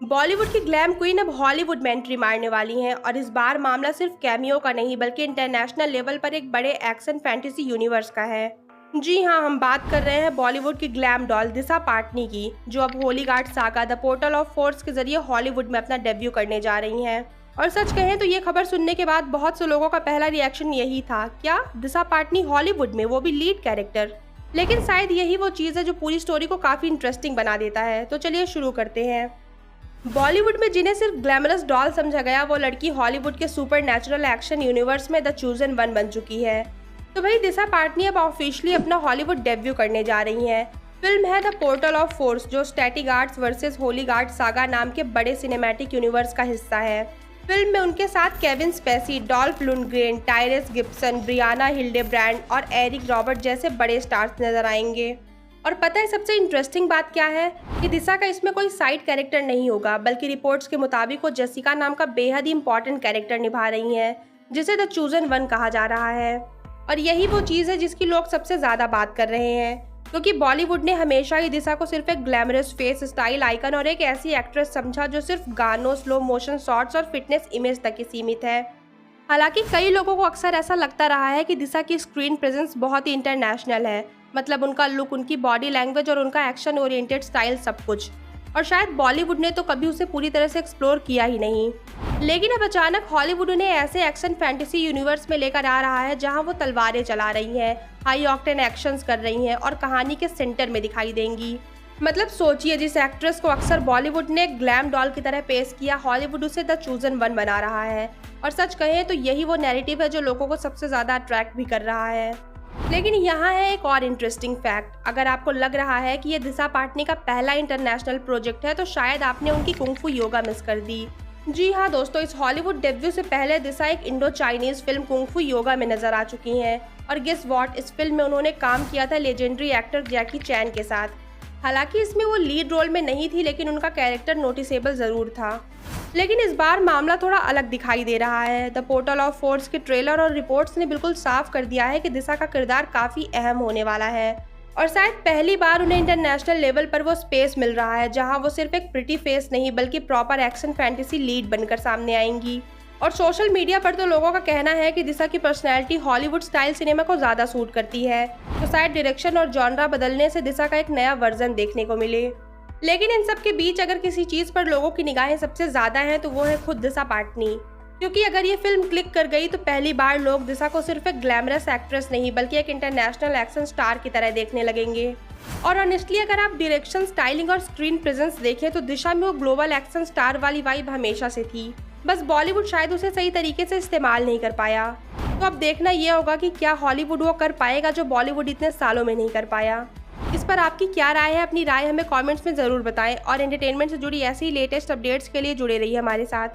बॉलीवुड की glam queen अब Hollywood में एंट्री मारने वाली हैं और इस बार मामला सिर्फ कैमियो का नहीं बल्कि इंटरनेशनल लेवल पर एक बड़े एक्शन फैंटेसी यूनिवर्स का है। जी हाँ, हम बात कर रहे हैं बॉलीवुड की ग्लैम डॉल दिशा पाटनी की, जो अब Holiguard saga the portal of force के जरिए हॉलीवुड में अपना डेब्यू करने जा रही हैं। और सच कहें तो ये खबर सुनने के बाद बहुत से लोगों का पहला रिएक्शन यही था, क्या दिशा पाटनी हॉलीवुड में, वो भी लीड कैरेक्टर। लेकिन शायद यही वो चीज़ है जो पूरी स्टोरी को काफ़ी इंटरेस्टिंग बना देता है। तो चलिए शुरू करते हैं। बॉलीवुड में जिन्हें सिर्फ ग्लैमरस डॉल समझा गया, वो लड़की हॉलीवुड के सुपर नेचुरल एक्शन यूनिवर्स में द चूजन वन बन चुकी है। तो भाई दिशा पाटनी अब ऑफिशियली अपना हॉलीवुड डेब्यू करने जा रही हैं। फिल्म है द पोर्टल ऑफ फोर्स, जो स्टैटिगार्ड्स वर्सेस होलीगार्ड सागा नाम के बड़े सिनेमैटिक यूनिवर्स का हिस्सा है। फिल्म में उनके साथ Kevin Spacey, Dolph Lundgren, Tyrese Gibson, Brianna Hildebrand और एरिक रॉबर्ट जैसे बड़े स्टार्स नजर आएंगे। और पता है सबसे इंटरेस्टिंग बात क्या है कि दिशा का इसमें कोई साइड कैरेक्टर नहीं होगा, बल्कि रिपोर्ट्स के मुताबिक वो जेसिका नाम का बेहद ही इंपॉर्टेंट कैरेक्टर निभा रही हैं, जिसे द चूजन वन कहा जा रहा है। और यही वो चीज़ है जिसकी लोग सबसे ज़्यादा बात कर रहे हैं, क्योंकि बॉलीवुड ने हमेशा ही दिशा को सिर्फ एक ग्लैमरस फेस स्टाइल आइकन और एक ऐसी एक्ट्रेस समझा जो सिर्फ गानों, स्लो मोशन शॉट्स और फिटनेस इमेज तक ही सीमित है। हालांकि कई लोगों को अक्सर ऐसा लगता रहा है कि दिशा की स्क्रीन प्रेजेंस बहुत ही इंटरनेशनल है, मतलब उनका लुक, उनकी बॉडी लैंग्वेज और उनका एक्शन ओरिएंटेड स्टाइल सब कुछ। और शायद बॉलीवुड ने तो कभी उसे पूरी तरह से एक्सप्लोर किया ही नहीं। लेकिन अब अचानक हॉलीवुड उन्हें ऐसे एक्शन फैंटेसी यूनिवर्स में लेकर आ रहा है जहां वो तलवारें चला रही हैं, हाई ऑक्टेन एक्शंस कर रही हैं और कहानी के सेंटर में दिखाई देंगी। मतलब सोचिए, जिस एक्ट्रेस को अक्सर बॉलीवुड ने ग्लैम डॉल की तरह पेश किया, हॉलीवुड उसे द चूजन वन बना रहा है। और सच कहें तो यही वो नैरेटिव है जो लोगों को सबसे ज़्यादा अट्रैक्ट भी कर रहा है। लेकिन यहाँ है एक और इंटरेस्टिंग फैक्ट। अगर आपको लग रहा है कि ये दिशा पाटनी का पहला इंटरनेशनल प्रोजेक्ट है, तो शायद आपने उनकी कुंग-फू योगा मिस कर दी। जी हाँ दोस्तों, इस हॉलीवुड डेब्यू से पहले दिशा एक Indo Chinese film kung fu yoga में नजर आ चुकी हैं। और गेस व्हाट, इस फिल्म में उन्होंने काम किया था लेजेंडरी एक्टर जैकी चैन के साथ। हालांकि इसमें वो लीड रोल में नहीं थी, लेकिन उनका कैरेक्टर नोटिसेबल ज़रूर था। लेकिन इस बार मामला थोड़ा अलग दिखाई दे रहा है। द पोर्टल ऑफ फोर्स के ट्रेलर और रिपोर्ट्स ने बिल्कुल साफ कर दिया है कि दिशा का किरदार काफ़ी अहम होने वाला है। और शायद पहली बार उन्हें इंटरनेशनल लेवल पर वो स्पेस मिल रहा है जहां वो सिर्फ एक प्रिटी फेस नहीं बल्कि प्रॉपर एक्शन फैंटेसी लीड बनकर सामने आएंगी। और सोशल मीडिया पर तो लोगों का कहना है कि दिशा की पर्सनैलिटी हॉलीवुड स्टाइल सिनेमा को ज़्यादा सूट करती है, तो शायद डायरेक्शन और जॉनरा बदलने से दिशा का एक नया वर्जन देखने को मिले। लेकिन इन सब के बीच अगर किसी चीज़ पर लोगों की निगाहें सबसे ज़्यादा हैं तो वो है खुद दिशा पाटनी। क्योंकि अगर ये फिल्म क्लिक कर गई तो पहली बार लोग दिशा को सिर्फ एक ग्लैमरस एक्ट्रेस नहीं बल्कि एक इंटरनेशनल एक्शन स्टार की तरह देखने लगेंगे। और ऑनेस्टली अगर आप डायरेक्शन, स्टाइलिंग और स्क्रीन प्रेजेंस देखें तो दिशा में वो ग्लोबल एक्शन स्टार वाली वाइब हमेशा से थी, बस बॉलीवुड शायद उसे सही तरीके से इस्तेमाल नहीं कर पाया। तो अब देखना ये होगा कि क्या हॉलीवुड वो कर पाएगा जो बॉलीवुड इतने सालों में नहीं कर पाया। इस पर आपकी क्या राय है? अपनी राय हमें कमेंट्स में ज़रूर बताएं और एंटरटेनमेंट से जुड़ी ऐसी ही लेटेस्ट अपडेट्स के लिए जुड़े रहिए हमारे साथ।